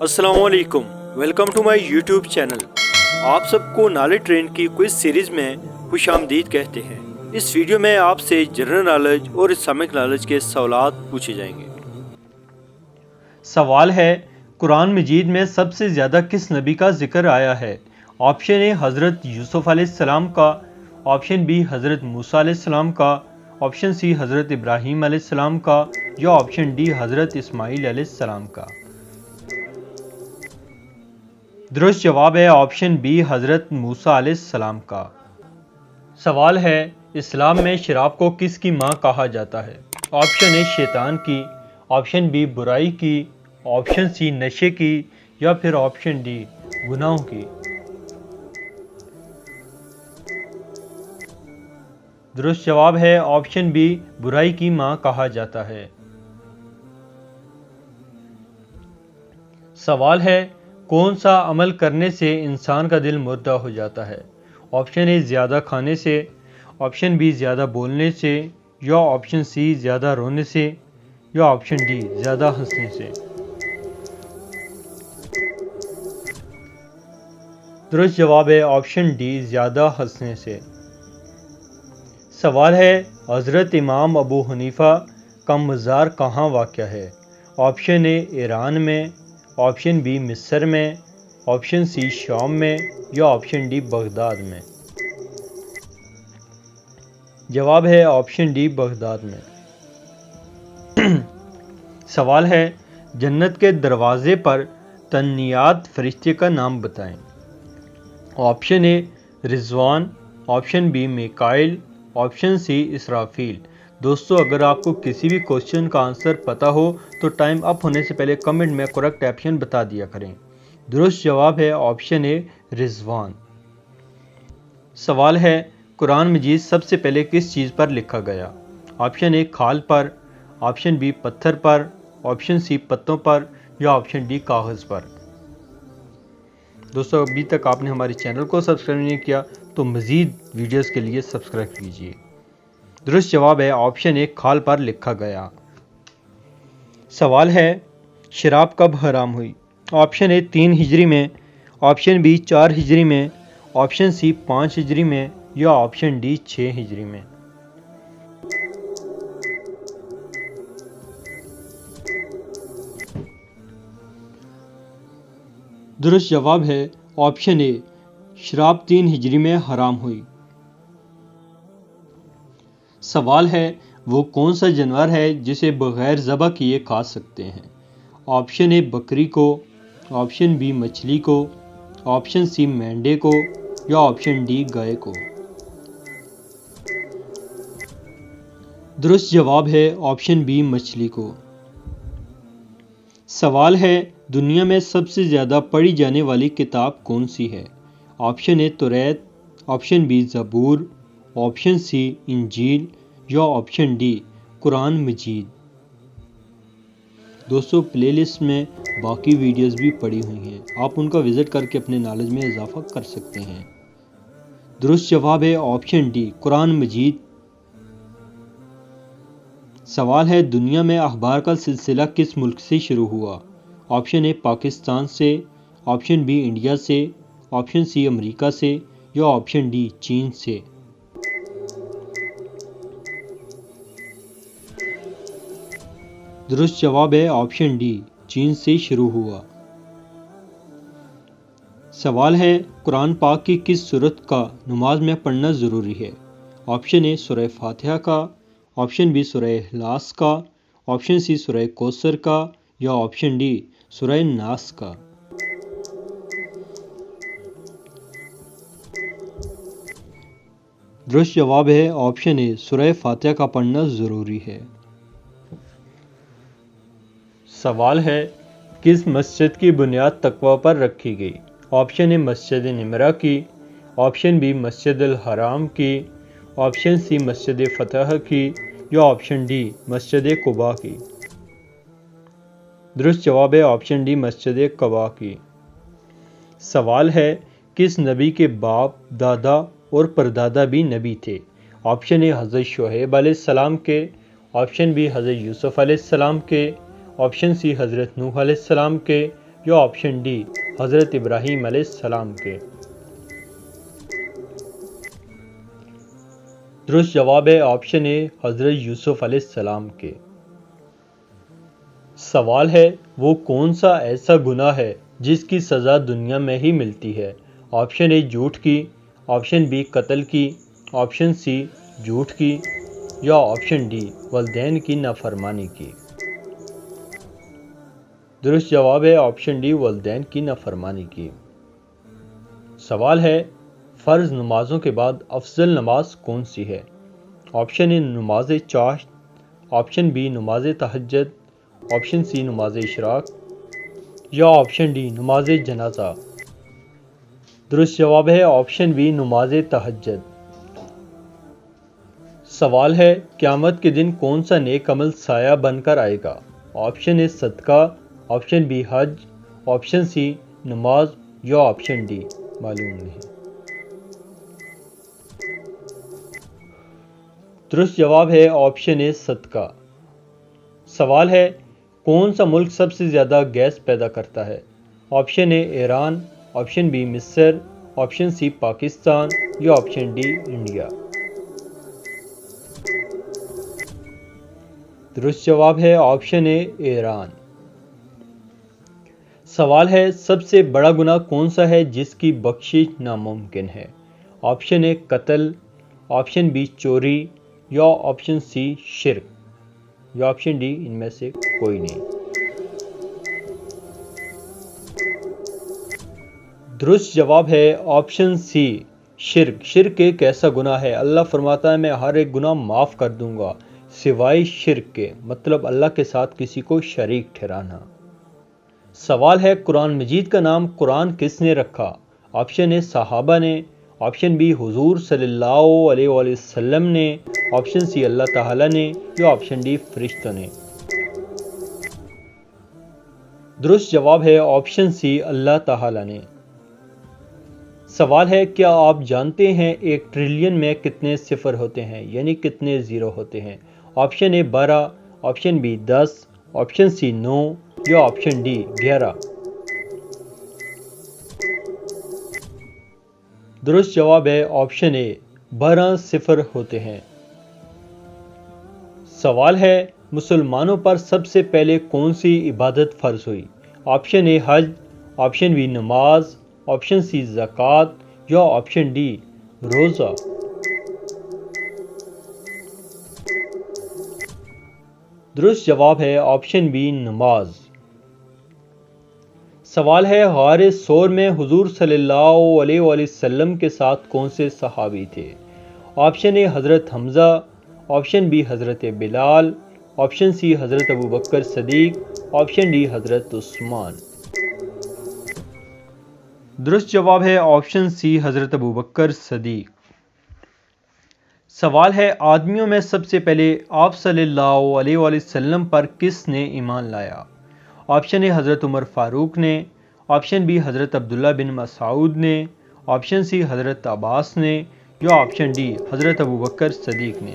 अस्सलामुअलैकुम, welcome to my YouTube channel. आप सबको नॉलेज ट्रेन की क्विज सीरीज़ में खुशामदीद कहते हैं। इस वीडियो में आपसे जनरल नॉलेज और इस्लामिक नॉलेज के सवालात पूछे जाएंगे। सवाल है, कुरान मजीद में सबसे ज़्यादा किस नबी का जिक्र आया है? ऑप्शन ए हज़रत यूसुफ अलैहिस्सलाम का, ऑप्शन बी हज़रत मूसा अलैहिस्सलाम का, ऑप्शन सी हज़रत इब्राहीम अलैहिस्सलाम का या ऑप्शन डी हज़रत इस्माईल अलैहिस्सलाम का। दुरुस्त जवाब है ऑप्शन बी हज़रत मूसा अलैहिस्सलाम का। सवाल है, इस्लाम में शराब को किसकी माँ कहा जाता है? ऑप्शन ए शैतान की, ऑप्शन बी बुराई की, ऑप्शन सी नशे की या फिर ऑप्शन डी गुनाहों की। दुरुस्त जवाब है ऑप्शन बी बुराई की माँ कहा जाता है। सवाल है, कौन सा अमल करने से इंसान का दिल मुर्दा हो जाता है? ऑप्शन ए ज़्यादा खाने से, ऑप्शन बी ज़्यादा बोलने से या ऑप्शन सी ज़्यादा रोने से या ऑप्शन डी ज़्यादा हंसने से। दुरुस्त जवाब है ऑप्शन डी ज़्यादा हंसने से। सवाल है, हज़रत इमाम अबू हनीफ़ा का मज़ार कहाँ वाक़या है? ऑप्शन ए ईरान में, ऑप्शन बी मिस्र में, ऑप्शन सी शाम में या ऑप्शन डी बगदाद में। जवाब है ऑप्शन डी बगदाद में। सवाल है, जन्नत के दरवाजे पर तन्नियात फरिश्ते का नाम बताएं। Option A Rizwan, option B Mikail, option C Israfil. दोस्तों, अगर आपको किसी भी क्वेश्चन का आंसर पता हो तो टाइम अप होने से पहले कमेंट में करेक्ट ऑप्शन बता दिया करें। दुरुस्त जवाब है ऑप्शन ए रिजवान। सवाल है, कुरान मजीद सबसे पहले किस चीज़ पर लिखा गया? ऑप्शन ए खाल पर, ऑप्शन बी पत्थर पर, ऑप्शन सी पत्तों पर या ऑप्शन डी कागज़ पर। दोस्तों, अभी तक आपने हमारे चैनल को सब्सक्राइब नहीं किया तो मज़ीद वीडियोस के लिए सब्सक्राइब कीजिए। दुरुस्त जवाब है ऑप्शन ए खाल पर लिखा गया। सवाल है, शराब कब हराम हुई? ऑप्शन ए 3 हिजरी में, ऑप्शन बी 4 हिजरी में, ऑप्शन सी 5 हिजरी में या ऑप्शन डी 6 हिजरी में। दुरुस्त जवाब है ऑप्शन ए शराब 3 हिजरी में हराम हुई। सवाल है, वो कौन सा जानवर है जिसे बगैर ज़बह किए खा सकते हैं? ऑप्शन ए बकरी को, ऑप्शन बी मछली को, ऑप्शन सी मेंढे को या ऑप्शन डी गाय को। दुरुस्त जवाब है ऑप्शन बी मछली को। सवाल है, दुनिया में सबसे ज़्यादा पढ़ी जाने वाली किताब कौन सी है? ऑप्शन ए तौरात, ऑप्शन बी ज़बूर, ऑप्शन सी इंजील या ऑप्शन डी कुरान मजीद। दोस्तों, प्लेलिस्ट में बाकी वीडियोस भी पड़ी हुई हैं, आप उनका विज़िट करके अपने नॉलेज में इजाफा कर सकते हैं। दुरुस्त जवाब है ऑप्शन डी कुरान मजीद। सवाल है, दुनिया में अखबार का सिलसिला किस मुल्क से शुरू हुआ? ऑप्शन ए पाकिस्तान से, ऑप्शन बी इंडिया से, ऑप्शन सी अमेरिका से या ऑप्शन डी चीन से। दुरुस्त जवाब है ऑप्शन डी चीन से शुरू हुआ। सवाल है, कुरान पाक की किस सूरत का नमाज में पढ़ना ज़रूरी है? ऑप्शन ए सूरह फातिहा का, ऑप्शन बी सूरह इखलास का, ऑप्शन सी सूरह कौसर का या ऑप्शन डी सूरह नास का। दुरुस्त जवाब है ऑप्शन ए सूरह फातिहा का पढ़ना ज़रूरी है। सवाल है, किस मस्जिद की बुनियाद तकवा पर रखी गई? ऑप्शन ए मस्जिद निमरा की, ऑप्शन बी मस्जिद अल हराम की, ऑप्शन सी मस्जिद फतह की या ऑप्शन डी मस्जिद कुबा की। दुरुस्त जवाब है ऑप्शन डी मस्जिद कुबा की। सवाल है, किस नबी के बाप, दादा और परदादा भी नबी थे? ऑप्शन ए हज़रत शुएब अलैहिस्सलाम के, ऑप्शन बी हज़रत यूसुफ अलैहिस्सलाम के, ऑप्शन सी हज़रत नूह अलैहिस्सलाम के या ऑप्शन डी हज़रत इब्राहीम अलैहिस्सलाम के। दुरुस्त जवाब है ऑप्शन ए हज़रत यूसुफ अलैहिस्सलाम के। सवाल है वो कौन सा ऐसा गुनाह है जिसकी सज़ा दुनिया में ही मिलती है। ऑप्शन ए झूठ की, ऑप्शन बी कत्ल की, ऑप्शन सी झूठ की या ऑप्शन डी वालिदैन की नाफरमानी की। दुरुस्त जवाब है ऑप्शन डी वालिदैन की नाफरमानी की। सवाल है फ़र्ज नमाजों के बाद अफजल नमाज कौन सी है। ऑप्शन ए नमाज चाश्त, ऑप्शन बी नमाज तहज्जुद, ऑप्शन सी नमाज इशराक या ऑप्शन डी नमाज जनाजा। दुरुस्त जवाब है ऑप्शन बी नमाज तहज्जुद। सवाल है क़यामत के दिन कौन सा नेक अमल साया बनकर आएगा। ऑप्शन ए सदका, ऑप्शन बी हज, ऑप्शन सी नमाज या ऑप्शन डी मालूम नहीं। दुरुस्त जवाब है ऑप्शन ए सदका। सवाल है कौन सा मुल्क सबसे ज़्यादा गैस पैदा करता है। Option A Iran, option B मिस्र, ऑप्शन सी पाकिस्तान या ऑप्शन डी इंडिया। दुरुस्त जवाब है ऑप्शन ए ईरान। सवाल है सबसे बड़ा गुनाह कौन सा है जिसकी बख्शिश नामुमकिन है। ऑप्शन ए कत्ल, ऑप्शन बी चोरी या ऑप्शन सी शिर्क या ऑप्शन डी इनमें से कोई नहीं। दुरुस्त जवाब है ऑप्शन सी शिर्क। शिर्क एक ऐसा गुनाह है, अल्लाह फरमाता है मैं हर एक गुनाह माफ़ कर दूंगा सिवाय शिर्क के, मतलब अल्लाह के साथ किसी को शरीक ठहराना। सवाल है कुरान मजीद का नाम कुरान किसने रखा। ऑप्शन ए सहाबा ने, ऑप्शन बी हुजूर सल्लल्लाहु अलैहि वसल्लम ने, ऑप्शन सी अल्लाह ताला ने या ऑप्शन डी फरिश्तों ने। दुरुस्त जवाब है ऑप्शन सी अल्लाह ताला ने। सवाल है क्या आप जानते हैं 1 ट्रिलियन में कितने सिफर होते हैं, यानी कितने ज़ीरो होते हैं। Option A 12, option B 10, option C 9 या ऑप्शन डी 11। दुरुस्त जवाब है ऑप्शन ए 12 सिफर होते हैं। सवाल है मुसलमानों पर सबसे पहले कौन सी इबादत फ़र्ज हुई। ऑप्शन ए हज, ऑप्शन बी नमाज, ऑप्शन सी ज़कात या ऑप्शन डी रोज़ा। दुरुस्त जवाब है ऑप्शन बी नमाज। सवाल है गारे सौर में हुजूर सल्लल्लाहु अलैहि वसल्लम के साथ कौन से सहाबी थे। ऑप्शन ए हज़रत हमज़ा, ऑप्शन बी हज़रत बिलाल, ऑप्शन सी हज़रत अबू बकर सदीक, ऑप्शन डी हज़रत उस्मान। दुरुस्त जवाब है ऑप्शन सी हज़रत अबू बकर सदीक। सवाल है आदमियों में सबसे पहले आप सल्लल्लाहु अलैहि वसल्लम पर किसने ईमान लाया। ऑप्शन ए हज़रत उमर फ़ारूक ने, ऑप्शन बी हज़रत अब्दुल्ला बिन मसऊद ने, ऑप्शन सी हज़रत अब्बास ने या ऑप्शन डी हज़रत अबू बकर सदीक ने।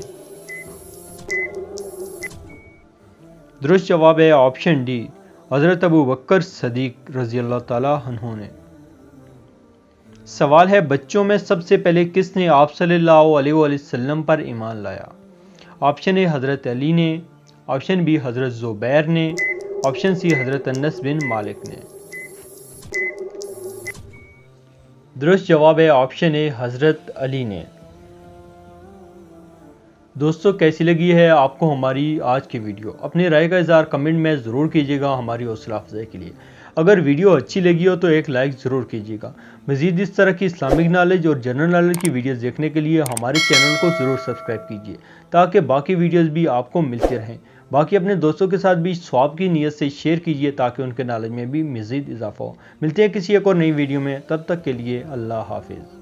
दुरुस्त जवाब है ऑप्शन डी हज़रत अबू बकर सदीक रज़ी अल्लाह ताला अन्हु ने। सवाल है बच्चों में सबसे पहले किसने आप सल्लल्लाहु अलैहि वसल्लम पर ईमान लाया। ऑप्शन ए हज़रत अली ने, ऑप्शन बी हज़रत ज़ुबैर ने, ऑप्शन सी हज़रत अनस बिन मालिक ने। दुरुस्त जवाब है ऑप्शन ए हज़रत अली ने। दोस्तों कैसी लगी है आपको हमारी आज की वीडियो, अपनी राय का इज़हार कमेंट में ज़रूर कीजिएगा हमारी हौसला अफजाई के लिए। अगर वीडियो अच्छी लगी हो तो एक लाइक ज़रूर कीजिएगा। मज़ीद इस तरह की इस्लामिक नॉलेज और जनरल नॉलेज की वीडियोस देखने के लिए हमारे चैनल को ज़रूर सब्सक्राइब कीजिए ताकि बाकी वीडियोस भी आपको मिलते रहें। बाकी अपने दोस्तों के साथ भी स्वाब की नीयत से शेयर कीजिए ताकि उनके नॉलेज में भी मज़ीद इजाफा हो। मिलते हैं किसी एक और नई वीडियो में, तब तक के लिए अल्लाह हाफिज़।